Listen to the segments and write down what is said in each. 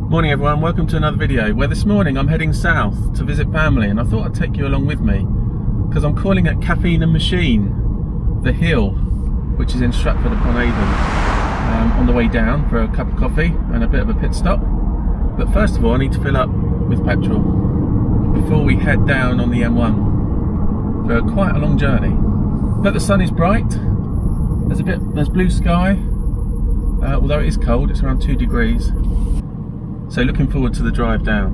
Morning everyone, welcome to another video where this morning I'm heading south to visit family, and I thought I'd take you along with me because I'm calling at Caffeine Machine, the hill, which is in Stratford upon Avon, on the way down for a cup of coffee and a bit of a pit stop. But first of all I need to fill up with petrol before we head down on the M1 for quite a long journey. But the sun is bright, there's blue sky, although it is cold, it's around 2 degrees. So looking forward to the drive down.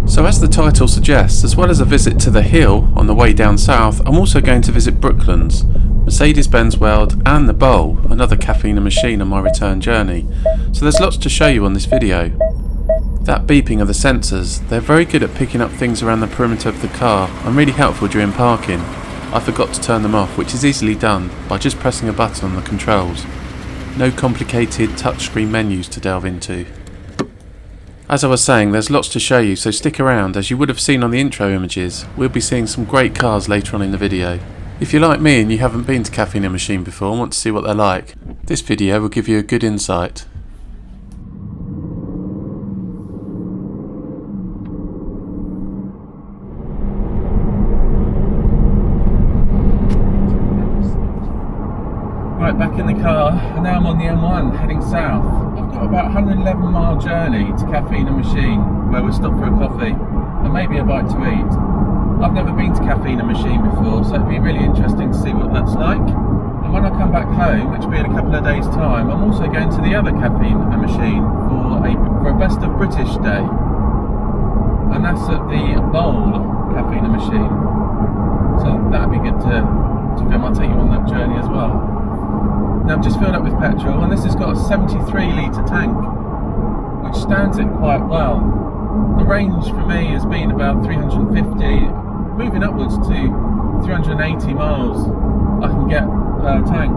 So as the title suggests, as well as a visit to the hill on the way down south, I'm also going to visit Brooklands, Mercedes Benz World and the Bowl, another Caffeine Machine on my return journey. So there's lots to show you on this video. That beeping of the sensors, they're very good at picking up things around the perimeter of the car and really helpful during parking. I forgot to turn them off, which is easily done by just pressing a button on the controls. No complicated touchscreen menus to delve into. As I was saying, there's lots to show you, so stick around. As you would have seen on the intro images, we'll be seeing some great cars later on in the video. If you're like me and you haven't been to Caffeine Machine before and want to see what they're like, this video will give you a good insight. Right, back in the car, and now I'm on the M1 heading south. I've got about a 111-mile journey to Caffeine Machine, where we'll stop for a coffee and maybe a bite to eat. I've never been to Caffeine Machine before, so it'd be really interesting to see what that's like. And when I come back home, which will be in a couple of days' time, I'm also going to the other Caffeine Machine for a Best of British day, and that's at the Bowl Caffeine Machine. So that'd be good to film. I'll take you on that journey as well. Now I've just filled up with petrol, and this has got a 73-litre tank, which stands it quite well. The range for me has been about 350, moving upwards to 380 miles I can get per tank.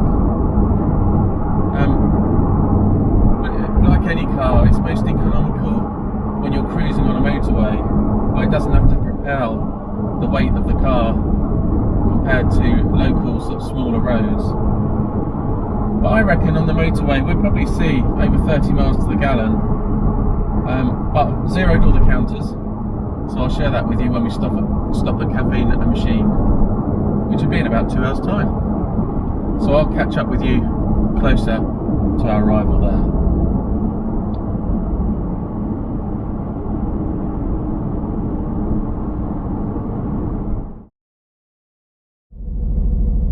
But like any car, it's most economical when you're cruising on a motorway, where it doesn't have to propel the weight of the car compared to local sort of smaller roads. But I reckon on the motorway we'll probably see over 30 miles to the gallon, but I've zeroed all the counters, so I'll share that with you when we stop at Caffeine Machine, which will be in about 2 hours time. So I'll catch up with you closer to our arrival there.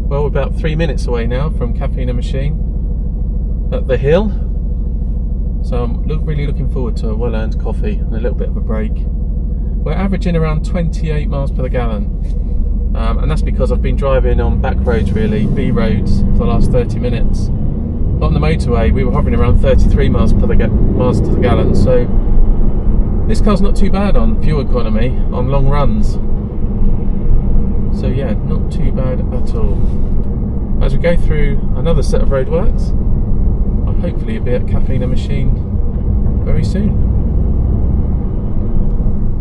Well, we're about 3 minutes away now from Caffeine Machine at the hill, so I'm really looking forward to a well-earned coffee and a little bit of a break. We're averaging around 28 miles per gallon, and that's because I've been driving on back roads, really, B roads, for the last 30 minutes. But on the motorway we were hovering around 33 miles to the gallon, so this car's not too bad on fuel economy on long runs. So yeah, not too bad at all. As we go through another set of roadworks, I'll hopefully be at Caffeine Machine very soon.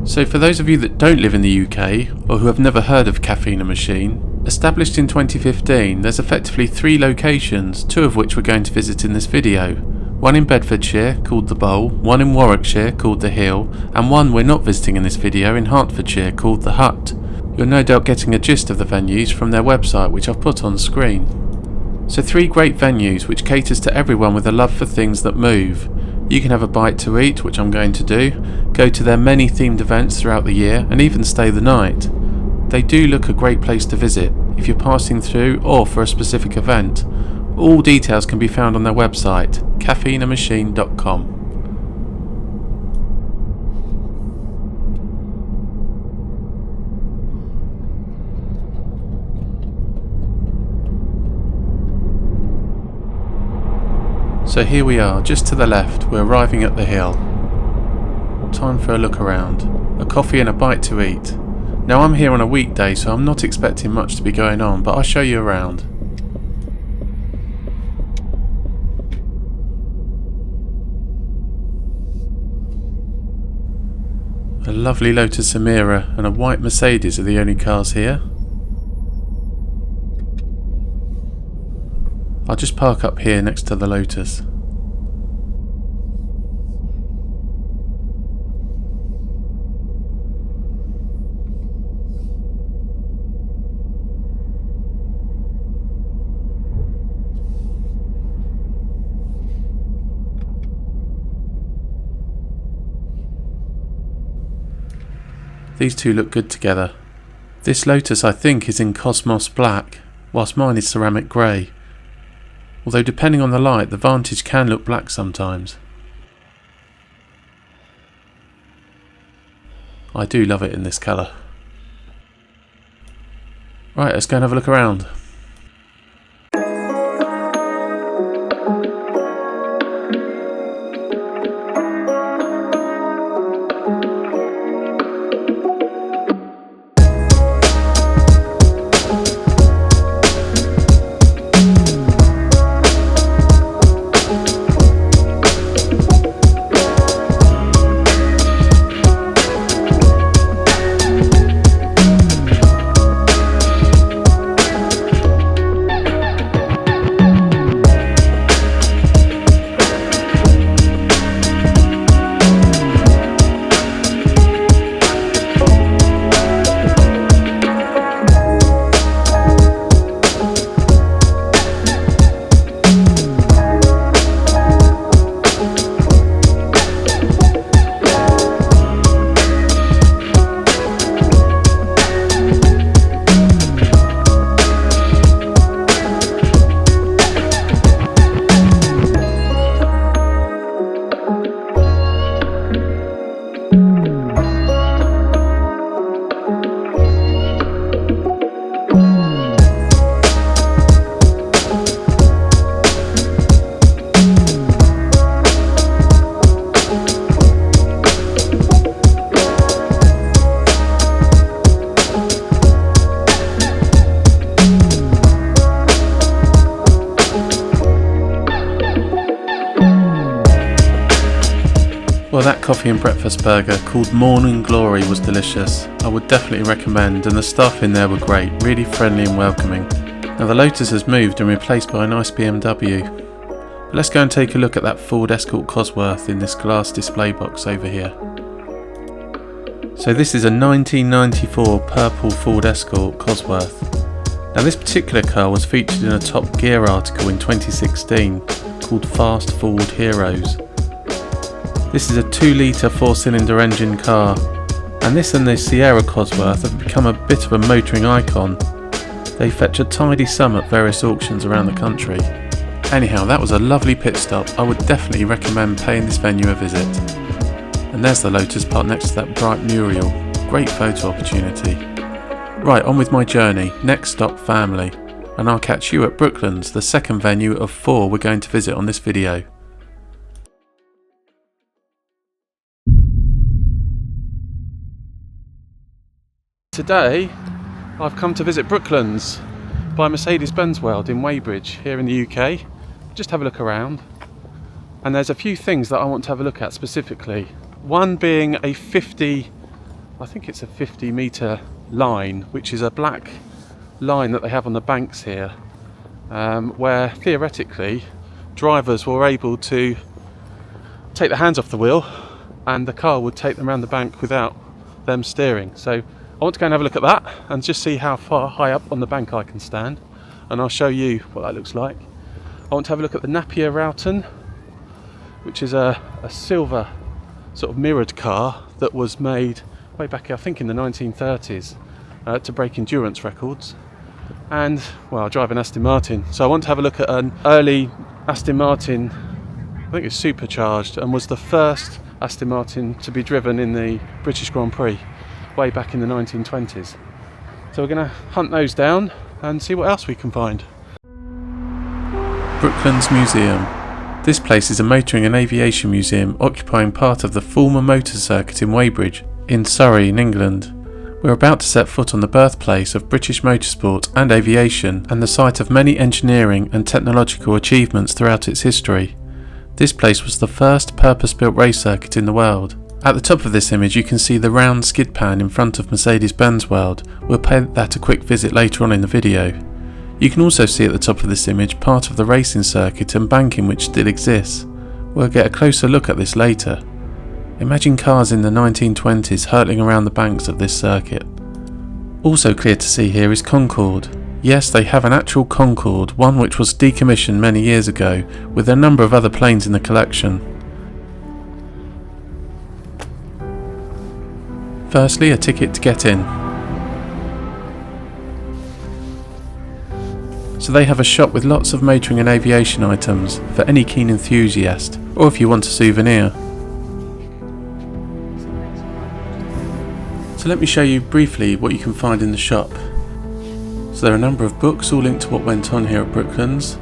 So for those of you that don't live in the UK or who have never heard of Caffeine Machine, established in 2015, there's effectively 3 locations, 2 of which we're going to visit in this video. One in Bedfordshire called the Bowl, one in Warwickshire called the Hill, and one we're not visiting in this video in Hertfordshire called the Hut. You're no doubt getting a gist of the venues from their website, which I've put on screen. So 3 great venues which caters to everyone with a love for things that move. You can have a bite to eat, which I'm going to do, go to their many themed events throughout the year, and even stay the night. They do look a great place to visit if you're passing through or for a specific event. All details can be found on their website, caffeinemachine.com. So here we are, just to the left, we're arriving at the hill. Time for a look around, a coffee and a bite to eat. Now I'm here on a weekday, so I'm not expecting much to be going on, but I'll show you around. A lovely Lotus Emira and a white Mercedes are the only cars here. I'll just park up here next to the Lotus. These two look good together. This Lotus I think is in Cosmos Black, whilst mine is ceramic grey. Although depending on the light, the Vantage can look black sometimes. I do love it in this colour. Right, let's go and have a look around. Well, that coffee and breakfast burger called Morning Glory was delicious. I would definitely recommend, and the staff in there were great, really friendly and welcoming. Now the Lotus has moved and replaced by a nice BMW. But let's go and take a look at that Ford Escort Cosworth in this glass display box over here. So this is a 1994 purple Ford Escort Cosworth. Now this particular car was featured in a Top Gear article in 2016 called Fast Ford Heroes. This is a 2-litre 4-cylinder engine car, and this and the Sierra Cosworth have become a bit of a motoring icon. They fetch a tidy sum at various auctions around the country. Anyhow, that was a lovely pit stop. I would definitely recommend paying this venue a visit. And there's the Lotus parked next to that bright mural. Great photo opportunity. Right, on with my journey. Next stop, family. And I'll catch you at Brooklands, the second venue of 4 we're going to visit on this video. Today I've come to visit Brooklands by Mercedes Benz World in Weybridge here in the UK. Just have a look around, and there's a few things that I want to have a look at specifically. One being a 50 metre line, which is a black line that they have on the banks here, where theoretically drivers were able to take their hands off the wheel and the car would take them around the bank without them steering. So I want to go and have a look at that and just see how far high up on the bank I can stand, and I'll show you what that looks like. I want to have a look at the Napier Rowton, which is a silver sort of mirrored car that was made way back, I think, in the 1930s to break endurance records. And, well, I drive an Aston Martin, so I want to have a look at an early Aston Martin. I think it's supercharged, and was the first Aston Martin to be driven in the British Grand Prix way back in the 1920s. So we're going to hunt those down and see what else we can find. Brooklands Museum. This place is a motoring and aviation museum occupying part of the former motor circuit in Weybridge, in Surrey in England. We're about to set foot on the birthplace of British Motorsport and aviation, and the site of many engineering and technological achievements throughout its history. This place was the first purpose-built race circuit in the world. At the top of this image you can see the round skid pan in front of Mercedes Benz World. We'll pay that a quick visit later on in the video. You can also see at the top of this image part of the racing circuit and banking which still exists. We'll get a closer look at this later. Imagine cars in the 1920s hurtling around the banks of this circuit. Also clear to see here is Concorde. Yes, they have an actual Concorde, one which was decommissioned many years ago, with a number of other planes in the collection. Firstly, a ticket to get in. So they have a shop with lots of motoring and aviation items for any keen enthusiast, or if you want a souvenir. So let me show you briefly what you can find in the shop. So there are a number of books all linked to what went on here at Brooklands,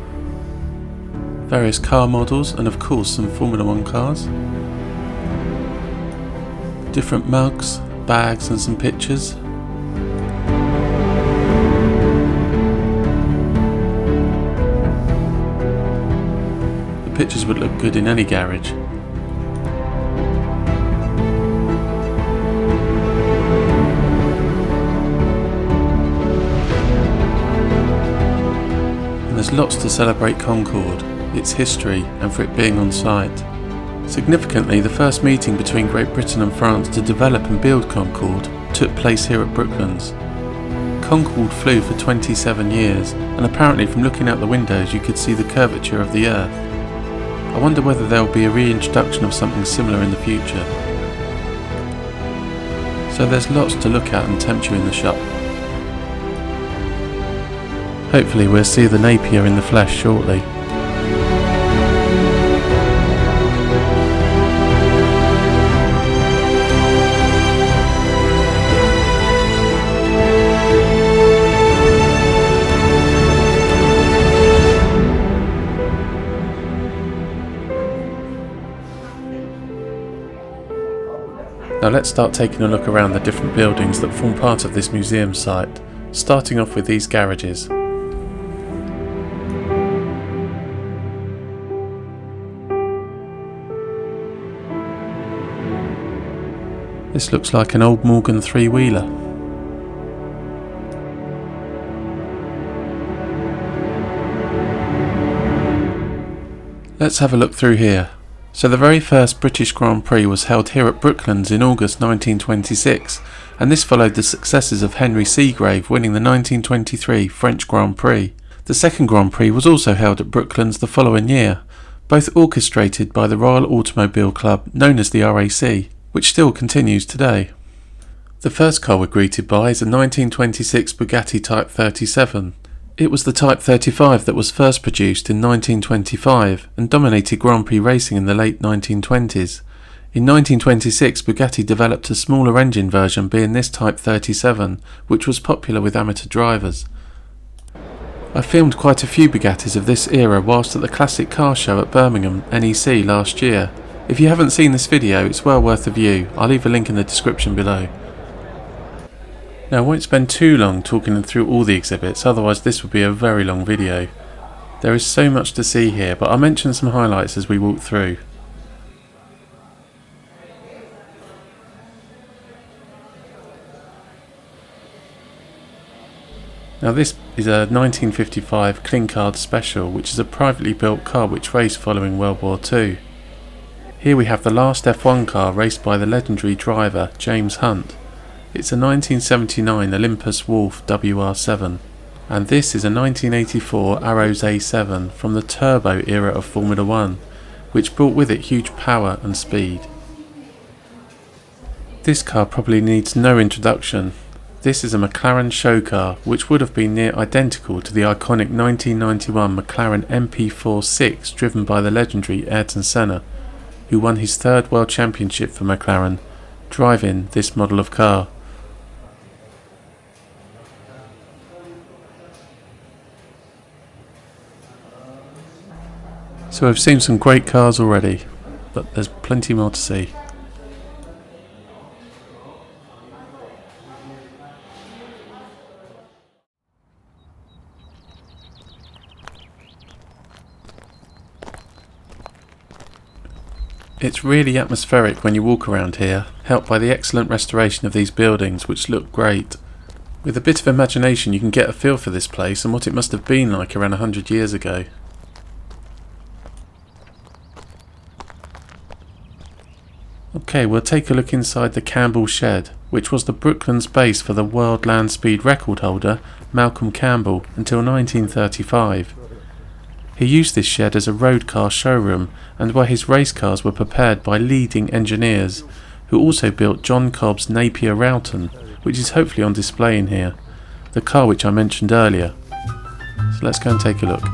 various car models, and of course some Formula 1 cars, different mugs, bags and some pictures. The pictures would look good in any garage. And there's lots to celebrate Concorde, its history and for it being on site. Significantly, the first meeting between Great Britain and France to develop and build Concorde took place here at Brooklands. Concorde flew for 27 years, and apparently from looking out the windows you could see the curvature of the Earth. I wonder whether there will be a reintroduction of something similar in the future. So there's lots to look at and tempt you in the shop. Hopefully we'll see the Napier in the flesh shortly. Now let's start taking a look around the different buildings that form part of this museum site, starting off with these garages. This looks like an old Morgan three-wheeler. Let's have a look through here. So the very first British Grand Prix was held here at Brooklands in August 1926, and this followed the successes of Henry Seagrave winning the 1923 French Grand Prix. The second Grand Prix was also held at Brooklands the following year, both orchestrated by the Royal Automobile Club known as the RAC, which still continues today. The first car we're greeted by is a 1926 Bugatti Type 37. It was the Type 35 that was first produced in 1925 and dominated Grand Prix racing in the late 1920s. In 1926, Bugatti developed a smaller engine version, being this Type 37, which was popular with amateur drivers. I filmed quite a few Bugattis of this era whilst at the Classic Car Show at Birmingham, NEC, last year. If you haven't seen this video, it's well worth a view. I'll leave a link in the description below. Now I won't spend too long talking through all the exhibits, otherwise this would be a very long video. There is so much to see here, but I'll mention some highlights as we walk through. Now this is a 1955 Klinkard Special, which is a privately built car which raced following World War II. Here we have the last F1 car raced by the legendary driver James Hunt. It's a 1979 Olympus Wolf WR7, and this is a 1984 Arrows A7 from the turbo era of Formula 1, which brought with it huge power and speed. This car probably needs no introduction. This is a McLaren show car, which would have been near identical to the iconic 1991 McLaren MP4-6 driven by the legendary Ayrton Senna, who won his third World Championship for McLaren, driving this model of car. So we've seen some great cars already, but there's plenty more to see. It's really atmospheric when you walk around here, helped by the excellent restoration of these buildings, which look great. With a bit of imagination you can get a feel for this place and what it must have been like around 100 years ago. Okay, we'll take a look inside the Campbell shed, which was the Brooklands base for the world land speed record holder Malcolm Campbell until 1935. He used this shed as a road car showroom and where his race cars were prepared by leading engineers who also built John Cobb's Napier Rowton, which is hopefully on display in here, the car which I mentioned earlier. So let's go and take a look.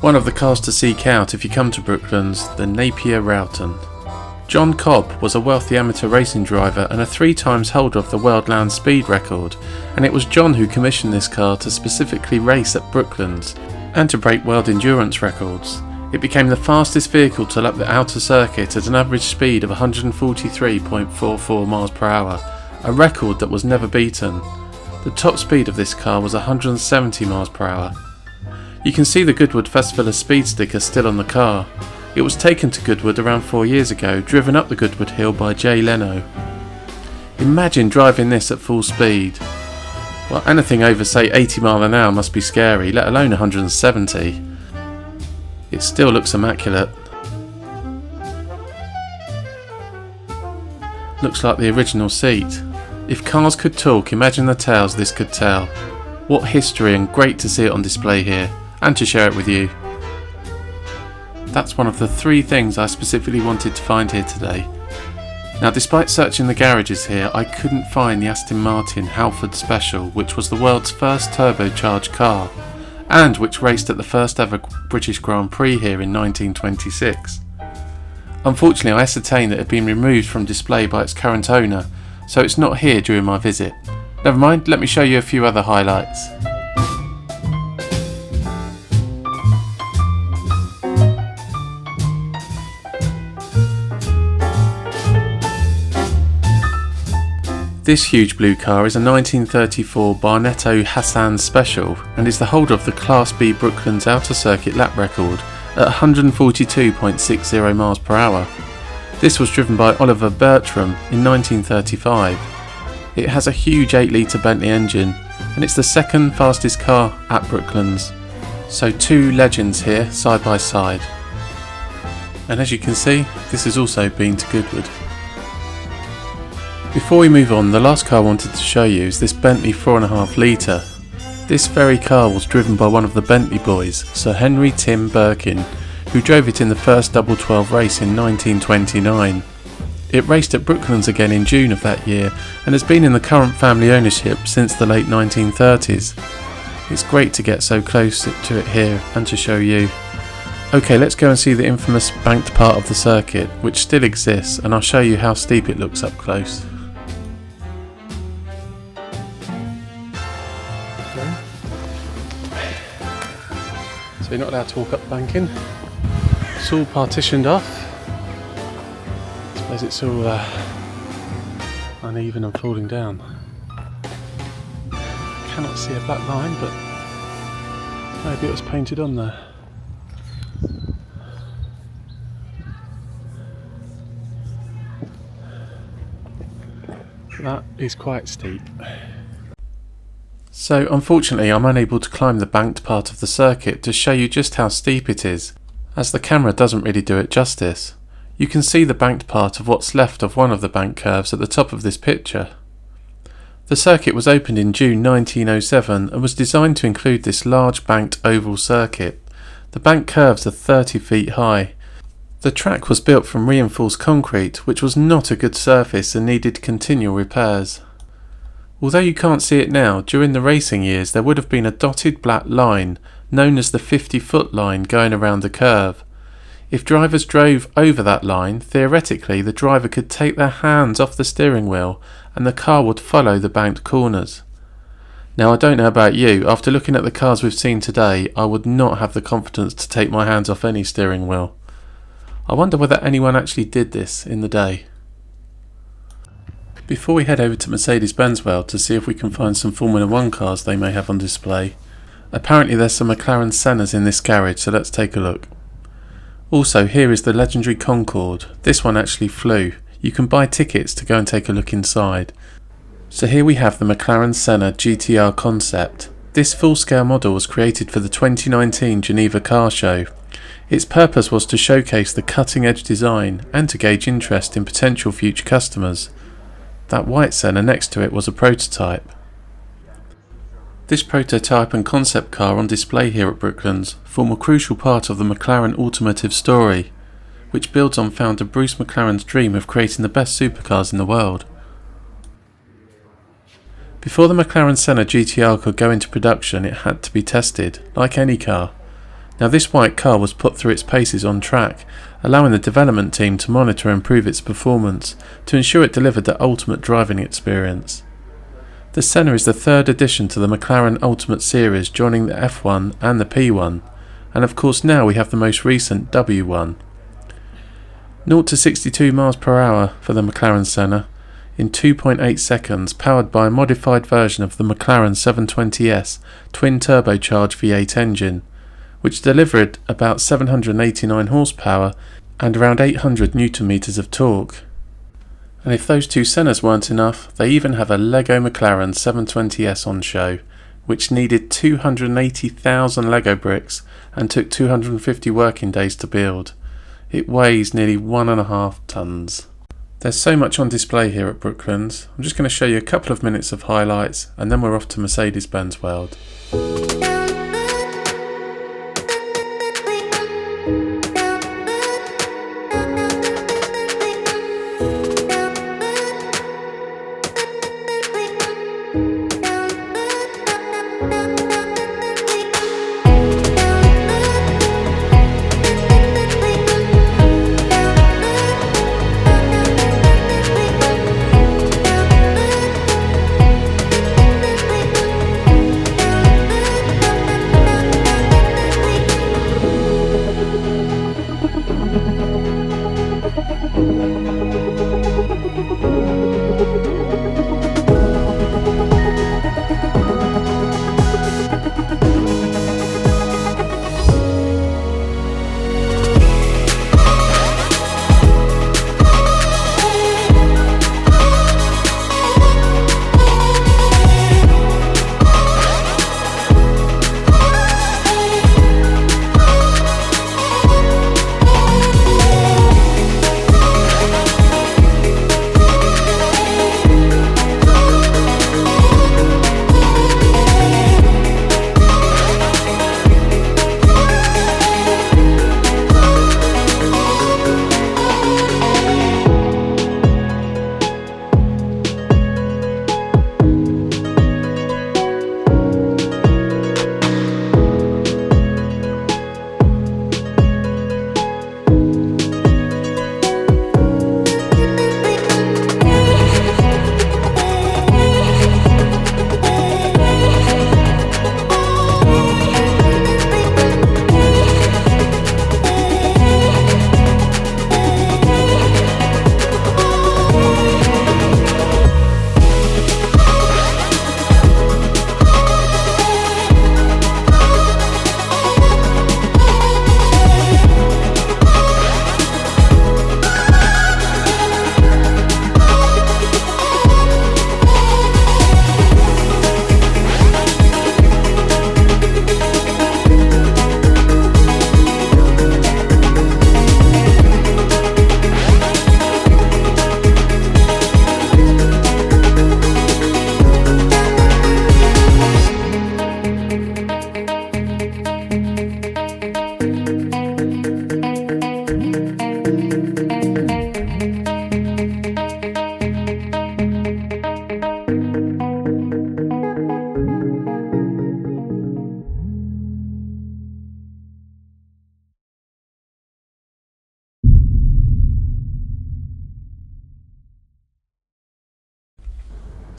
One of the cars to seek out if you come to Brooklands, the Napier Rowton. John Cobb was a wealthy amateur racing driver and a 3 times holder of the World Land Speed record, and it was John who commissioned this car to specifically race at Brooklands and to break world endurance records. It became the fastest vehicle to lap the outer circuit at an average speed of 143.44 miles per hour, a record that was never beaten. The top speed of this car was 170 miles per hour. You can see the Goodwood Festival of Speed sticker still on the car. It was taken to Goodwood around 4 years ago, driven up the Goodwood Hill by Jay Leno. Imagine driving this at full speed. Well, anything over say 80 miles an hour must be scary, let alone 170. It still looks immaculate. Looks like the original seat. If cars could talk, imagine the tales this could tell. What history, and great to see it on display here, and to share it with you. That's one of the 3 things I specifically wanted to find here today. Now, despite searching the garages here, I couldn't find the Aston Martin Halford Special, which was the world's first turbocharged car, and which raced at the first ever British Grand Prix here in 1926. Unfortunately, I ascertained that it had been removed from display by its current owner, so it's not here during my visit. Never mind, let me show you a few other highlights. This huge blue car is a 1934 Barnetto Hassan Special and is the holder of the Class B Brooklands Outer Circuit lap record at 142.60 miles per hour. This was driven by Oliver Bertram in 1935. It has a huge 8-litre Bentley engine and it's the second fastest car at Brooklands. So 2 legends here side by side. And as you can see, this has also been to Goodwood. Before we move on, the last car I wanted to show you is this Bentley 4.5 litre. This very car was driven by one of the Bentley boys, Sir Henry Tim Birkin, who drove it in the first double 12 race in 1929. It raced at Brooklands again in June of that year and has been in the current family ownership since the late 1930s. It's great to get so close to it here and to show you. Okay, let's go and see the infamous banked part of the circuit, which still exists, and I'll show you how steep it looks up close. So you're not allowed to walk up the banking. It's all partitioned off. I suppose it's all uneven and falling down. Cannot see a black line, but maybe it was painted on there. That is quite steep. So unfortunately I'm unable to climb the banked part of the circuit to show you just how steep it is, as the camera doesn't really do it justice. You can see the banked part of what's left of one of the bank curves at the top of this picture. The circuit was opened in June 1907 and was designed to include this large banked oval circuit. The bank curves are 30 feet high. The track was built from reinforced concrete, which was not a good surface and needed continual repairs. Although you can't see it now, during the racing years there would have been a dotted black line, known as the 50-foot line, going around the curve. If drivers drove over that line, theoretically the driver could take their hands off the steering wheel and the car would follow the banked corners. Now I don't know about you, after looking at the cars we've seen today, I would not have the confidence to take my hands off any steering wheel. I wonder whether anyone actually did this in the day. Before we head over to Mercedes Benz World to see if we can find some Formula 1 cars they may have on display, Apparently there's some McLaren Sennas in this garage, so let's take a look. Also, here is the legendary Concorde. This one actually flew. You can buy tickets to go and take a look inside. So here we have the McLaren Senna GTR concept. This full-scale model was created for the 2019 Geneva Car Show. Its purpose was to showcase the cutting-edge design and to gauge interest in potential future customers. That white Senna next to it was a prototype. This prototype and concept car on display here at Brooklands form a crucial part of the McLaren automotive story, which builds on founder Bruce McLaren's dream of creating the best supercars in the world. Before the McLaren Senna GTR could go into production, it had to be tested, like any car. Now this white car was put through its paces on track, allowing the development team to monitor and improve its performance to ensure it delivered the ultimate driving experience. The Senna is the third addition to the McLaren Ultimate Series, joining the F1 and the P1, and of course now we have the most recent W1. 0 to 62 miles per hour for the McLaren Senna in 2.8 seconds, powered by a modified version of the McLaren 720S twin turbocharged V8 engine, which delivered about 789 horsepower and around 800 Nm of torque. And if those two Sennas weren't enough, they even have a Lego McLaren 720S on show, which needed 280,000 Lego bricks and took 250 working days to build. It weighs nearly 1.5 tons. There's so much on display here at Brooklands. I'm just going to show you a couple of minutes of highlights and then we're off to Mercedes Benz World.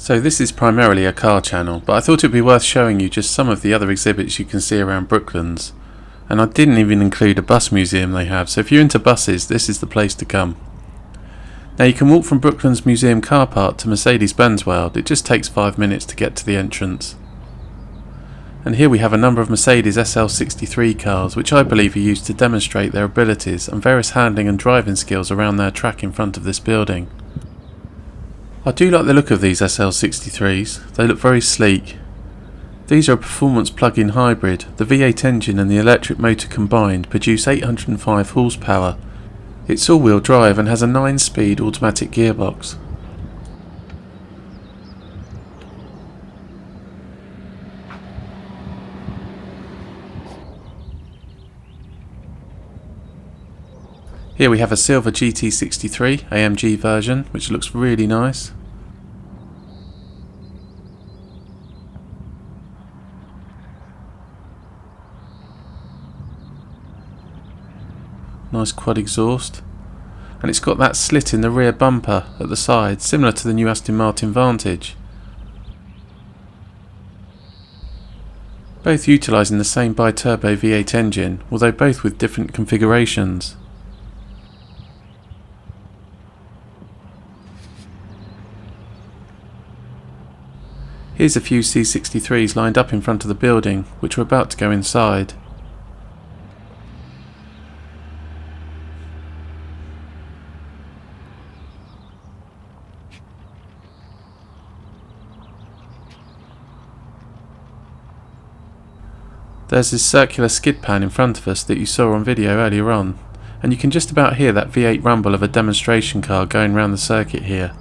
So this is primarily a car channel, but I thought it would be worth showing you just some of the other exhibits you can see around Brooklands. And I didn't even include a bus museum they have, so if you're into buses, this is the place to come. Now you can walk from Brooklands Museum car park to Mercedes Benz World. It just takes 5 minutes to get to the entrance. And here we have a number of Mercedes SL63 cars, which I believe are used to demonstrate their abilities and various handling and driving skills around their track in front of this building. I do like the look of these SL63s, they look very sleek. These are a performance plug-in hybrid. The V8 engine and the electric motor combined produce 805 horsepower. It's all-wheel drive and has a 9-speed automatic gearbox. Here we have a silver GT63 AMG version, which looks really nice. Nice quad exhaust. And it's got that slit in the rear bumper at the side, similar to the new Aston Martin Vantage. Both utilising the same bi-turbo V8 engine, although both with different configurations. Here's a few C63s lined up in front of the building, which we're about to go inside. There's this circular skid pan in front of us that you saw on video earlier on, and you can just about hear that V8 rumble of a demonstration car going around the circuit here.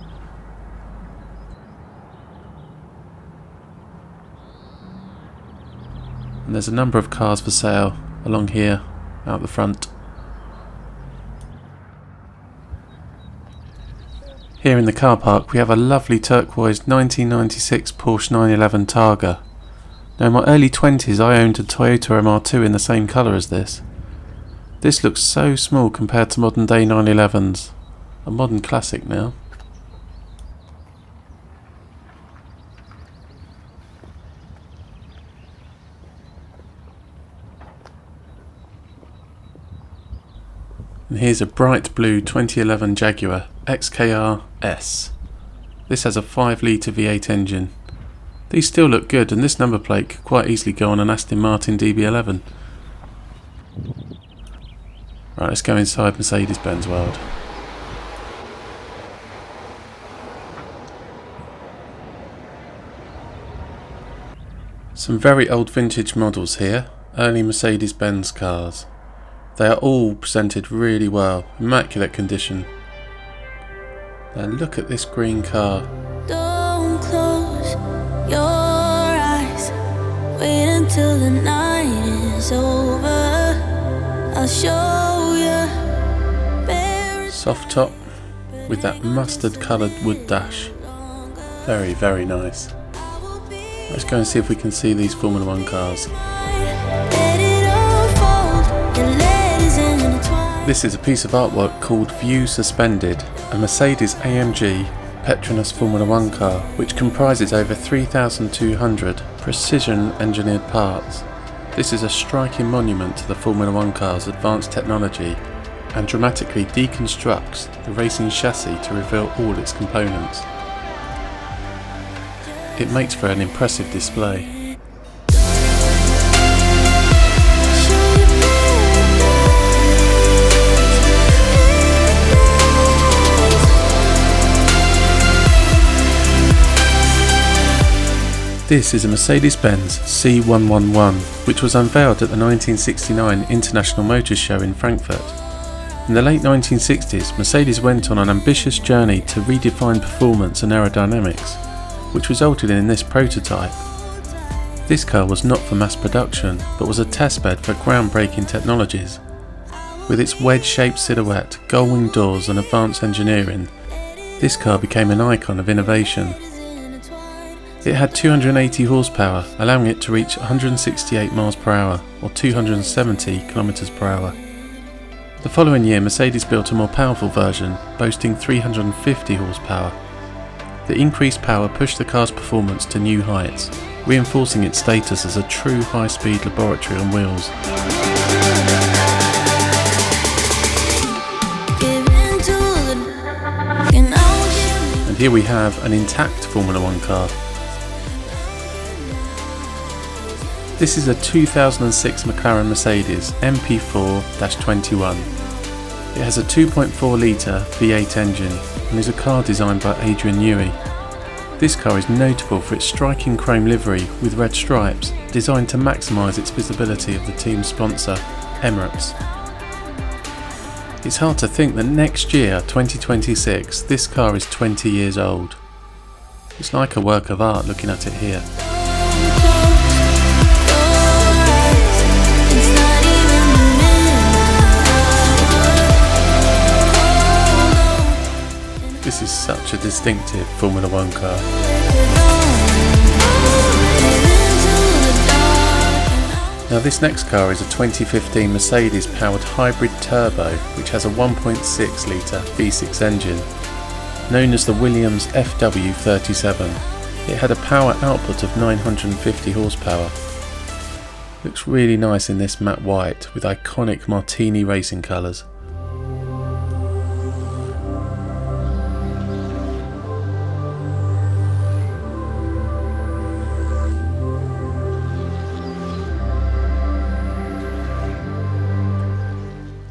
And there's a number of cars for sale along here, out the front. Here in the car park we have a lovely turquoise 1996 Porsche 911 Targa. Now in my early 20s I owned a Toyota MR2 in the same colour as this. This looks so small compared to modern day 911s. A modern classic now. And here's a bright blue 2011 Jaguar XKR S. This has a 5-litre V8 engine. These still look good, and this number plate could quite easily go on an Aston Martin DB11. Right, let's go inside Mercedes Benz World. Some very old vintage models here, early Mercedes Benz cars. They are all presented really well, immaculate condition. Now look at this green car. Don't close your eyes, wait until the night is over. I'll show you. Soft top with that mustard coloured wood dash. Very, very nice. Let's go and see if we can see these Formula 1 cars. This is a piece of artwork called View Suspended, a Mercedes AMG Petronas Formula 1 car which comprises over 3,200 precision engineered parts. This is a striking monument to the Formula 1 car's advanced technology and dramatically deconstructs the racing chassis to reveal all its components. It makes for an impressive display. This is a Mercedes Benz C111, which was unveiled at the 1969 International Motor Show in Frankfurt. In the late 1960s, Mercedes went on an ambitious journey to redefine performance and aerodynamics, which resulted in this prototype. This car was not for mass production, but was a testbed for groundbreaking technologies. With its wedge-shaped silhouette, gull-wing doors and advanced engineering, this car became an icon of innovation. It had 280 horsepower, allowing it to reach 168 miles per hour or 270 kilometers per hour. The following year, Mercedes built a more powerful version, boasting 350 horsepower. The increased power pushed the car's performance to new heights, reinforcing its status as a true high-speed laboratory on wheels. And here we have an intact Formula 1 car. This is a 2006 McLaren Mercedes MP4-21. It has a 2.4 litre V8 engine and is a car designed by Adrian Newey. This car is notable for its striking chrome livery with red stripes, designed to maximise its visibility of the team sponsor, Emirates. It's hard to think that next year, 2026, this car is 20 years old. It's like a work of art looking at it here. This is such a distinctive Formula One car. Now this next car is a 2015 Mercedes powered hybrid turbo which has a 1.6 litre V6 engine, known as the Williams FW37. It had a power output of 950 horsepower. Looks really nice in this matte white with iconic Martini racing colours.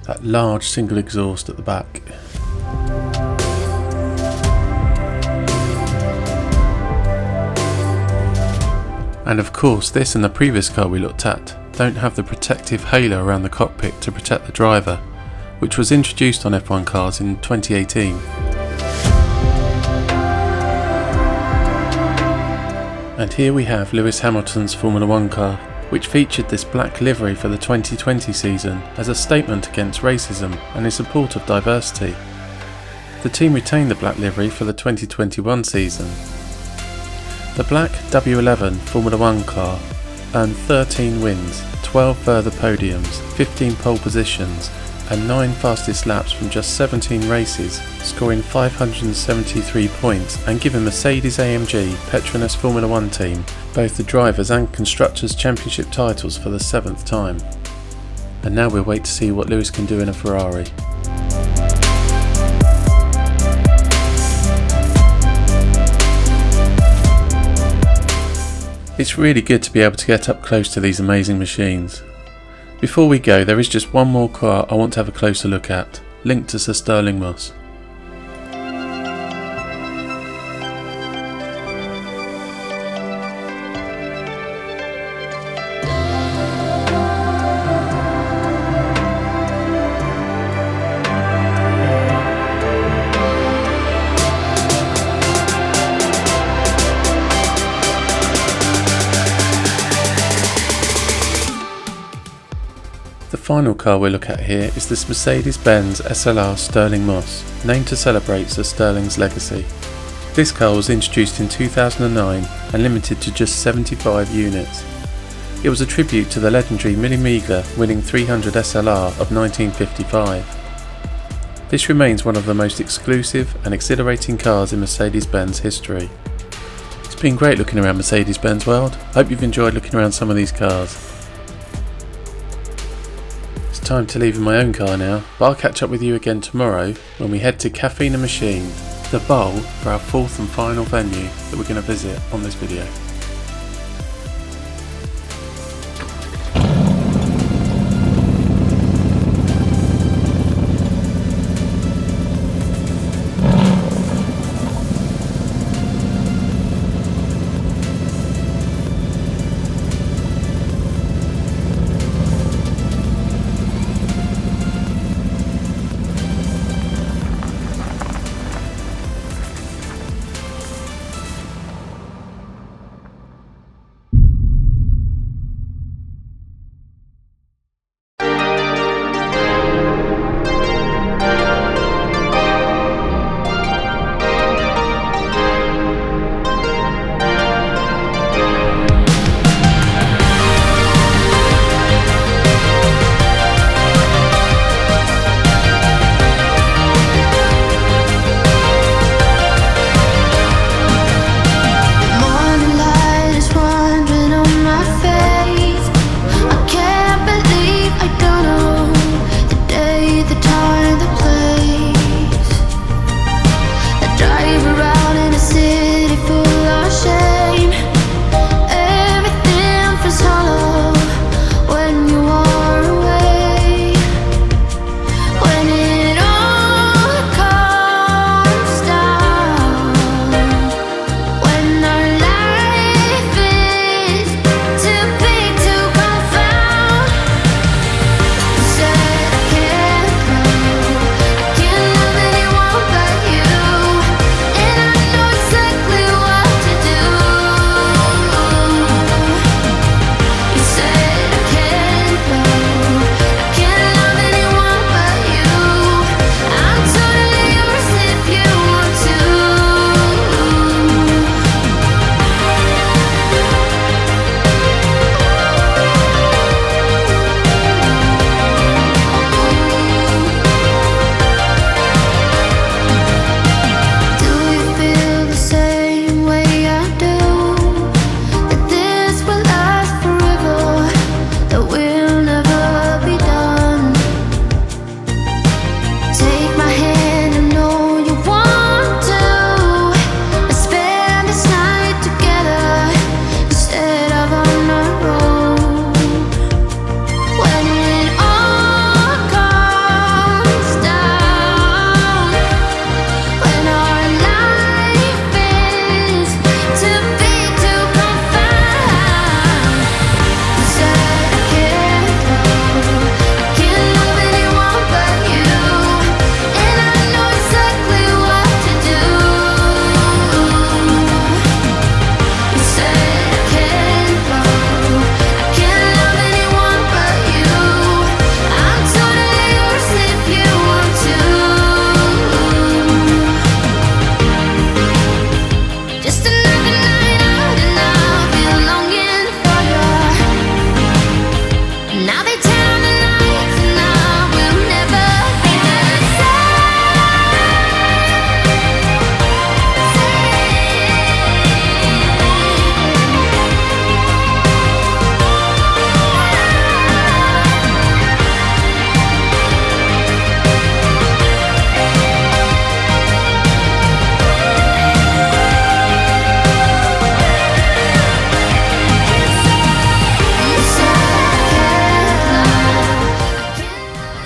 That large single exhaust at the back. And of course this and the previous car we looked at don't have the protective halo around the cockpit to protect the driver, which was introduced on F1 cars in 2018. And here we have Lewis Hamilton's Formula One car, which featured this black livery for the 2020 season as a statement against racism and in support of diversity. The team retained the black livery for the 2021 season. The black W11 Formula One car earned 13 wins, 12 further podiums, 15 pole positions and 9 fastest laps from just 17 races, scoring 573 points and giving Mercedes-AMG Petronas Formula One team both the Drivers' and Constructors' Championship titles for the 7th time. And now we'll wait to see what Lewis can do in a Ferrari. It's really good to be able to get up close to these amazing machines. Before we go, there is just one more car I want to have a closer look at, linked to Sir Stirling Moss. The final car we'll look at here is this Mercedes Benz SLR Stirling Moss, named to celebrate Sir Stirling's legacy. This car was introduced in 2009 and limited to just 75 units. It was a tribute to the legendary Mille Miglia winning 300 SLR of 1955. This remains one of the most exclusive and exhilarating cars in Mercedes-Benz history. It's been great looking around Mercedes Benz World. Hope you've enjoyed looking around some of these cars. Time to leave in my own car now, but I'll catch up with you again tomorrow when we head to Caffeine Machine, the bowl for our 4th and final venue that we're going to visit on this video.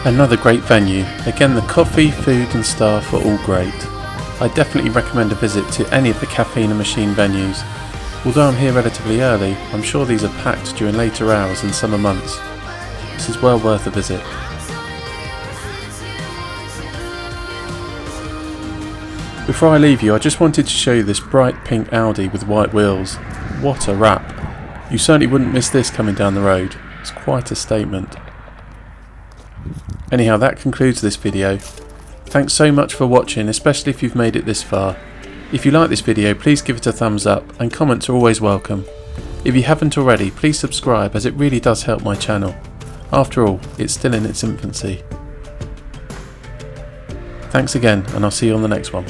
Another great venue. Again, the coffee, food and staff are all great. I definitely recommend a visit to any of the Caffeine Machine venues. Although I'm here relatively early, I'm sure these are packed during later hours in summer months. This is well worth a visit. Before I leave you, I just wanted to show you this bright pink Audi with white wheels. What a wrap! You certainly wouldn't miss this coming down the road. It's quite a statement. Anyhow, that concludes this video. Thanks so much for watching, especially if you've made it this far. If you like this video, please give it a thumbs up, and comments are always welcome. If you haven't already, please subscribe, as it really does help my channel. After all, it's still in its infancy. Thanks again, and I'll see you on the next one.